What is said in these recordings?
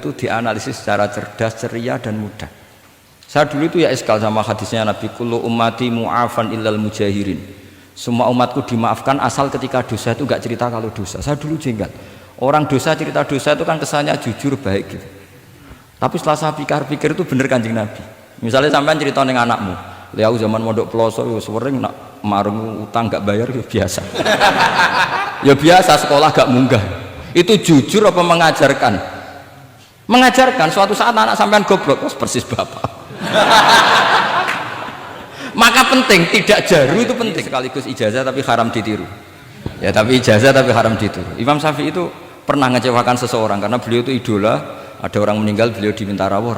itu dianalisis secara cerdas, ceria dan mudah. Saya dulu itu ya iskal sama hadisnya Nabi, kullu ummati mu'afan illal mujahirin. Semua umatku dimaafkan asal ketika dosa itu gak cerita kalau dosa. Saya dulu jenggal. Orang dosa cerita dosa itu kan kesannya jujur baik gitu. Tapi setelah saya pikir-pikir itu bener Kanjeng Nabi. Misalnya sampean cerita dengan anakmu, lihat zaman mondok peloso sering nak marung utang gak bayar ya biasa. Ya biasa sekolah gak munggah. Itu jujur apa mengajarkan? Mengajarkan. Suatu saat anak sampean goblok, persis bapak. Maka penting, tidak jaru itu penting. Sekaligus ijazah tapi haram ditiru. Ya tapi ijazah tapi haram ditiru. Imam Syafi'i itu pernah ngecewakan seseorang karena beliau itu idola. Ada orang meninggal, beliau diminta rawuh.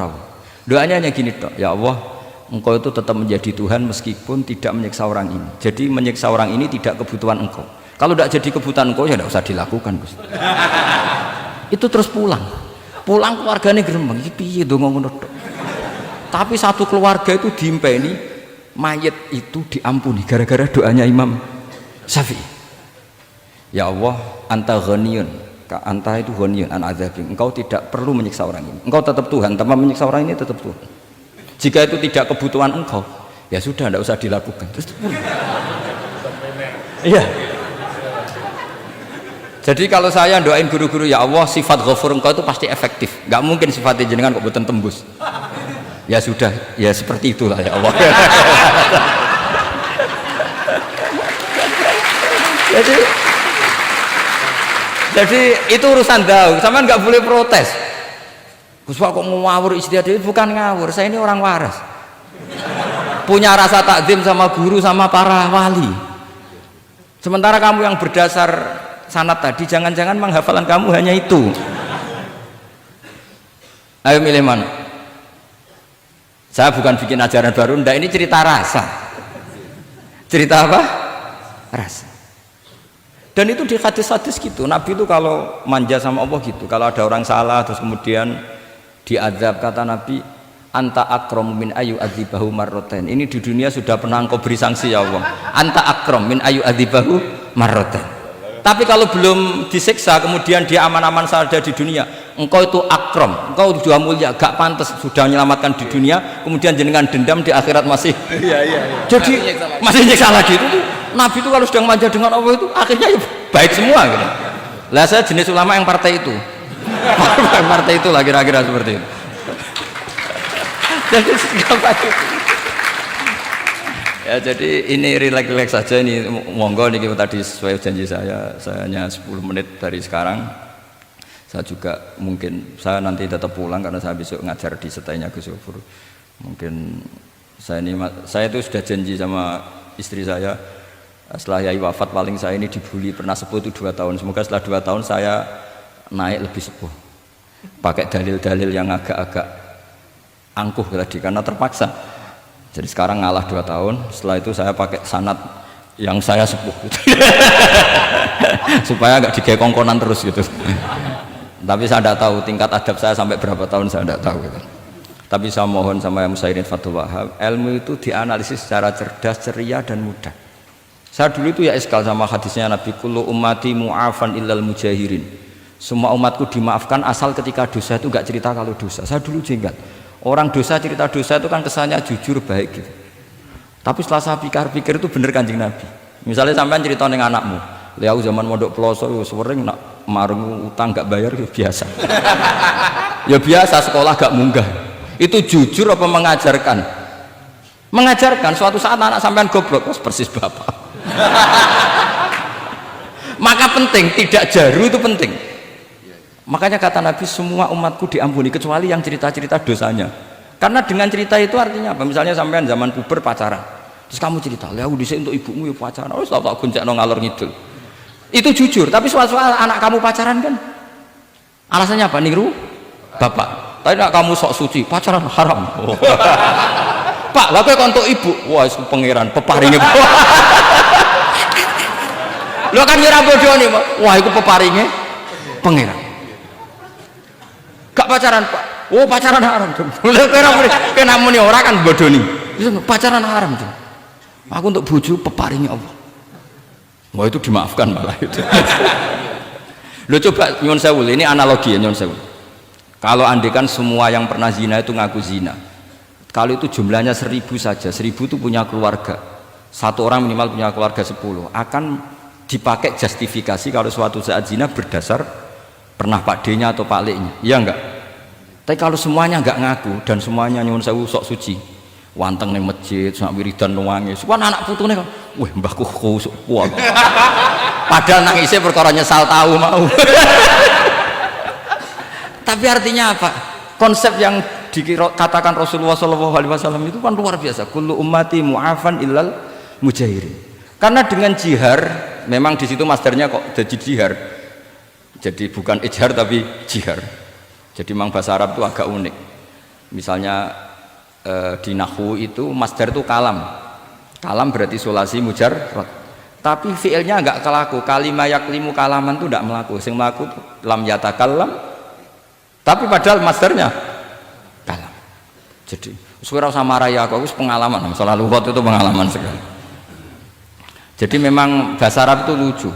Doanya hanya gini toh, ya Allah, engkau itu tetap menjadi Tuhan meskipun tidak menyiksa orang ini. Jadi menyiksa orang ini tidak kebutuhan engkau. Kalau tidak jadi kebutuhan engkau ya tidak usah dilakukan. Itu terus pulang keluarganya gerembang, piye dong ngono tok. Tapi satu keluarga itu diimpeni, mayat itu diampuni gara-gara doanya Imam Syafi'i. Ya Allah, anta ghaniyun, anta itu ghaniyun an adzabi. Engkau tidak perlu menyiksa orang ini. Engkau tetap Tuhan, tanpa menyiksa orang ini tetap Tuhan. Jika itu tidak kebutuhan engkau, ya sudah tidak usah dilakukan. Terus iya. Jadi kalau saya doain guru-guru, ya Allah sifat ghafur engkau itu pasti efektif. Nggak mungkin sifatnya jenengan kok boten tembus. Ya sudah, ya seperti itulah ya Allah. Jadi itu urusan daun, sama nggak boleh protes. Gus Pak kok ngawur istihad, itu bukan ngawur, saya ini orang waras. Punya rasa takzim sama guru sama para wali. Sementara kamu yang berdasar sanad tadi, jangan-jangan menghafalan kamu hanya itu. Ayo milih mana? Saya bukan bikin ajaran baru, ndak, ini cerita rasa. Cerita apa? Rasa. Dan itu di hadis-hadis gitu. Nabi itu kalau manja sama Allah gitu. Kalau ada orang salah terus kemudian diazab, kata Nabi, anta akram min ayu adzibahu marroten. Ini di dunia sudah pernah engkau beri sanksi ya Allah. Anta akram min ayu adzibahu marroten. Tapi kalau belum disiksa kemudian dia aman-aman saja di dunia, engkau itu akram, engkau sudah mulia, gak pantas sudah menyelamatkan di dunia, kemudian jenengan dendam di akhirat masih. Jadi masih nyiksa lagi. Itu Nabi itu kalau sedang manja dengan Allah itu akhirnya ya baik semua gitu. Lah saya jenis ulama yang partai itu. Partai itulah kira-kira seperti itu. Jadi ya, jadi ini relax saja, ini monggo nih tadi sesuai janji saya hanya 10 menit dari sekarang. Saya juga mungkin saya nanti tetap pulang karena saya besok ngajar di setainya Gus Yofur. Mungkin saya itu sudah janji sama istri saya, setelah Yai wafat paling saya ini dibully pernah sepuh itu 2 tahun. Semoga setelah 2 tahun saya naik lebih sepuh, pakai dalil-dalil yang agak-agak angkuh tadi karena terpaksa. Jadi sekarang ngalah 2 tahun, setelah itu saya pakai sanad yang saya sepuh gitu. Supaya nggak digekongkonan terus gitu. Tapi saya tidak tahu tingkat adab saya sampai berapa tahun, saya tidak tahu gitu. Tapi saya mohon sama yang Musairin Fathul Wahab, ilmu itu dianalisis secara cerdas, ceria dan mudah. Saya dulu itu ya iskal sama hadisnya Nabi, kullu ummati mu'afan illal mujahirin. Semua umatku dimaafkan asal ketika dosa itu nggak cerita kalau dosa. Saya dulu jenggal. Orang dosa cerita dosa itu kan kesannya jujur baik gitu. Tapi setelah saya pikir-pikir itu bener Kanjeng Nabi. Misalnya sampean cerita dengan anakmu, lihat zaman mondok peloso sering nak marung utang gak bayar ya biasa. Ya biasa sekolah gak munggah. Itu jujur apa mengajarkan? Mengajarkan. Suatu saat anak sampean goblok, persis bapak. Maka penting, tidak jaru itu penting. Makanya kata Nabi, semua umatku diampuni kecuali yang cerita-cerita dosanya. Karena dengan cerita itu artinya apa? Misalnya sampean zaman puber pacaran, terus kamu cerita, lihat dhisik untuk ibumu ya pacaran, oh tak goncekno ngalor ngidul. Itu jujur, tapi soal anak kamu pacaran kan alasannya apa? Niru bapak. Tapi nak kamu sok suci, pacaran haram. Oh. Pak, lha kowe kontok ibu, wah iku pangeran peparinge. Lho kan nyerah bodoni, wah iku peparinge pangeran. Gak pacaran Pak, oh pacaran haram tuh. Kena muni orang kan bodoni, pacaran haram tuh. Aku untuk bojo peparingnya Allah. Wah itu dimaafkan malah itu. Lo coba nyun sewu, ini analogi ya nyun sewu. Kalau andekan semua yang pernah zina itu ngaku zina, kalau itu jumlahnya 1000 saja, 1000 itu punya keluarga, satu orang minimal punya keluarga 10, akan dipakai justifikasi kalau suatu saat zina berdasar pernah Pak D-nya atau Pak L-nya, iya enggak? Tapi kalau semuanya enggak ngaku dan semuanya nyuwun sewu sok suci, wanteng ning masjid, sak wiridan nangis, kan anak putune kan, wah mbahku khusuk kuat. Padahal nangisnya perkara nyesal tahu mau. Tapi artinya apa? Konsep yang dikatakan Rasulullah SAW itu kan luar biasa. Kullu ummati mu'afan illal mujahirin. Karena dengan jihar, memang di situ masdarnya kok jadi jihar. Jadi bukan ijhar tapi jihar. Jadi memang bahasa Arab itu agak unik. Misalnya di nahwu itu masdar itu kalam. Kalam berarti sulasi mujarrad. Tapi fiilnya enggak kelaku. Kalimah yaklimu kalaman itu enggak melaku. Sing melaku lam yatakallam. Tapi padahal masdarnya kalam. Jadi suara sama raya aku pengalaman, masalah lugat itu pengalaman sekali. Jadi memang bahasa Arab itu lucu.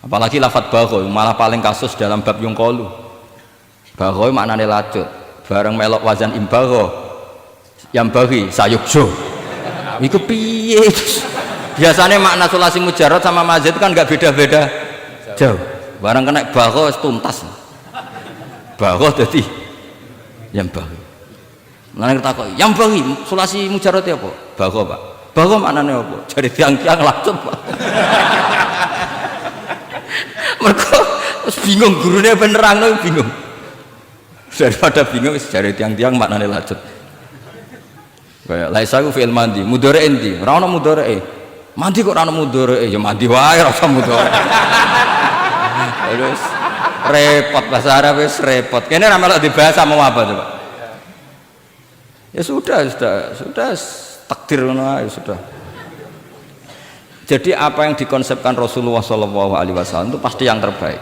Apalagi lafadz bagho malah paling kasus dalam bab yungqolu. Bagho maknane lacut. Bareng melok wazan imbagho yang bagi sayukjo. Iku piye? Biasanya makna sulasi mujarrad sama mazid kan enggak beda-beda jauh. Bareng kena bagho tuntas. Bagho dadi yang bagi. Nang takok, yang bagi sulasi mujarrad apa? Bagho, Pak. Bagho maknane apa? Jare tiang-tiang lacut, Pak. Mergo bingung gurune ben nerangno bingung. Daripada bingung jare tiang-tiang maknane lacut. Kayak laisa ku fi'il mandi, mudhari endi? Ora ono mudhari. Mandi kok ora ono mudhari? Ya mandi wae ora usah mudhari. Terus repot bahasa Arab wis repot. Kene ra melok dibahas mau apa coba? Ya sudah takdir ngono ae sudah. Jadi apa yang dikonsepkan Rasulullah SAW itu pasti yang terbaik.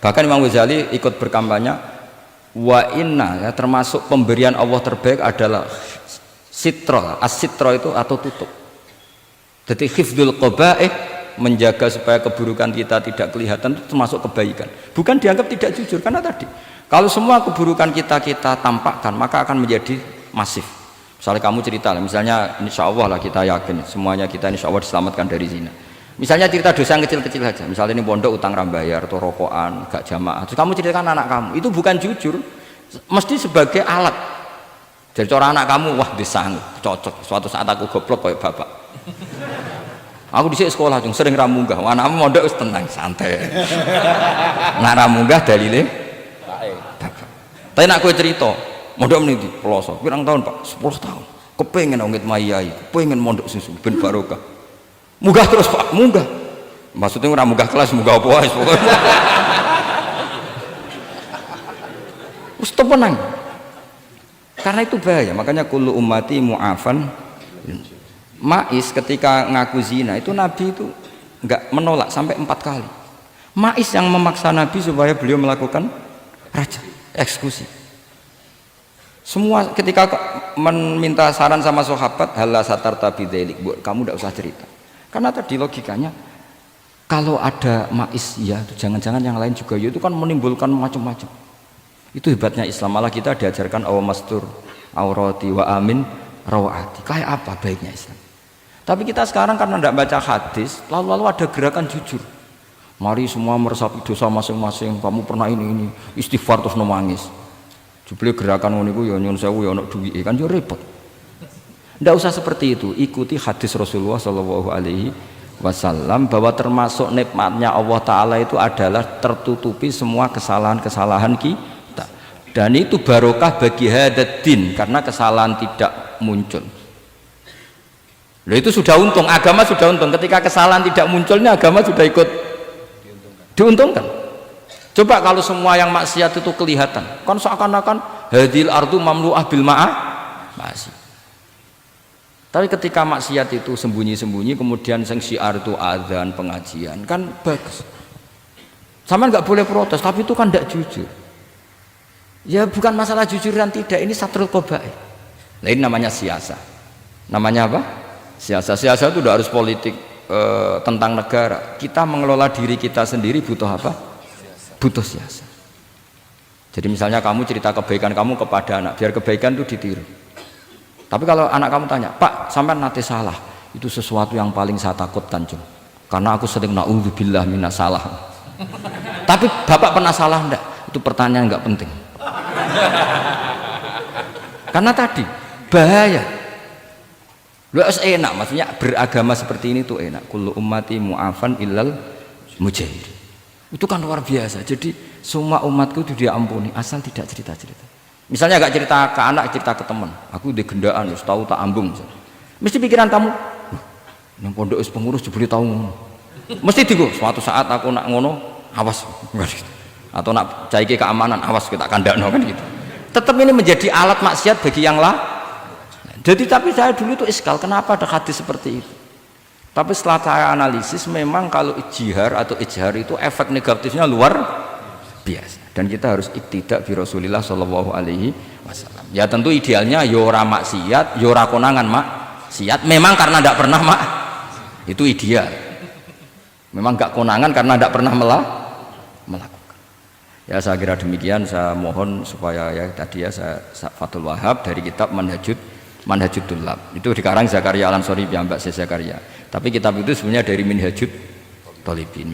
Bahkan Imam Ghazali ikut berkampanye wa inna ya, termasuk pemberian Allah terbaik adalah sitra. As-sitra itu atau tutup. Jadi hifdzul qaba'ih, menjaga supaya keburukan kita tidak kelihatan, itu termasuk kebaikan. Bukan dianggap tidak jujur, karena tadi kalau semua keburukan kita tampakkan, maka akan menjadi masif. Misalnya kamu cerita lah, misalnya insya Allah lah kita yakin semuanya kita insya Allah diselamatkan dari zina. Misalnya cerita dosa yang kecil-kecil saja, misalnya ini pondok utang rambayar atau rokokan gak jamaah, terus kamu ceritakan anak kamu, itu bukan jujur, mesti sebagai alat. Jadi cara anak kamu, wah disanggup cocok, suatu saat aku goblok kayak bapak. Aku di sekolah cung sering ramunggah, anakmu mondok wis tenang santai. Nak ramunggah dalile bapak. Tapi nak kowe cerita, mondok meniti pelosok, pirang tahun Pak? 10 tahun. Kepengen ngit mayai, kepengen mondok susu ben barokah. Munggah terus Pak, munggah. Maksudnya ora munggah kelas, munggah apa wae pokoke. Wis tenang. Karena itu bahaya, makanya kullu ummati mu'afan. Ma'is ketika ngaku zina itu Nabi itu enggak menolak sampai 4 kali. Ma'is yang memaksa Nabi supaya beliau melakukan raja eksekusi. Semua ketika meminta saran sama sahabat, halla satarta bidzalik, kamu enggak usah cerita. Karena tadi logikanya kalau ada Ma'is ya, jangan-jangan yang lain juga ya, itu kan menimbulkan macam-macam. Itu hebatnya Islam, malah kita diajarkan awamastur aurati wa amin rawati. Kayak apa baiknya Islam? Tapi kita sekarang karena tidak baca hadis, lalu ada gerakan jujur. Mari semua meresapi dosa masing-masing. Kamu pernah ini istighfar terus nangis. Jebule gerakan ngono iku ya nyun sewu ya ono duwike kan yo repot. Tidak usah seperti itu. Ikuti hadis Rasulullah SAW bahwa termasuk nikmatnya Allah Taala itu adalah tertutupi semua kesalahan-kesalahan kita. Dan itu barokah bagi hadaddin karena kesalahan tidak muncul. Loh, itu sudah untung, agama sudah untung. Ketika kesalahan tidak munculnya, agama sudah ikut diuntungkan. Coba kalau semua yang maksiat itu kelihatan, kan seakan-akan hadil ardu mamlu'ah bil ma'ah masih. Tapi ketika maksiat itu sembunyi-sembunyi, kemudian sing syiar itu adzan, pengajian, kan bagus. Sama nggak boleh protes, tapi itu kan tidak jujur. Ya bukan masalah jujur dan tidak, ini satrul qabaih. Nah, ini namanya siasa. Namanya apa? Siasa itu tidak harus politik tentang negara. Kita mengelola diri kita sendiri butuh apa? Butuh siasa. Jadi misalnya kamu cerita kebaikan kamu kepada anak, biar kebaikan itu ditiru. Tapi kalau anak kamu tanya, Pak, sampean nate salah, itu sesuatu yang paling saya takutkan, Cung. Karena aku sering naudzubillah minas salah. Tapi bapak pernah salah enggak? Itu pertanyaan enggak penting. Karena tadi bahaya. Lu enak, maksudnya beragama seperti ini tuh enak. Kullu ummati mu'afan illal mujahid. Itu kan luar biasa. Jadi semua umatku itu dia ampuni asal tidak cerita-cerita. Misalnya enggak cerita ke anak, cerita ke teman. Aku di gendaan, wis tahu tak ambung. Mesti pikiran kamu, nang pondok wis pengurus jebule tahu ngono. Mesti digo suatu saat aku nak ngono, awas. Atau nak caike keamanan, awas kita kandakno kan gitu. Tetap ini menjadi alat maksiat bagi yang lah. Jadi tapi saya dulu itu iskal, kenapa ada hadis seperti itu? Tapi setelah saya analisis, memang kalau ijtihar atau ijhar itu efek negatifnya luar biasa. Dan kita harus iktidak bi Rasulillah sallallahu alaihi wasallam. Ya tentu idealnya yora maksiat, yora konangan maksiat. Memang karena tidak pernah itu ideal. Memang gak konangan karena tidak pernah melakukan. Ya saya kira demikian. Saya mohon supaya ya tadi ya saya Fathul Wahab dari kitab Manhajut Tullab itu dikarang Zakaria Al-Ansori piyambak Zakaria. Tapi kitab itu sebenarnya dari Minhajut Thalibin.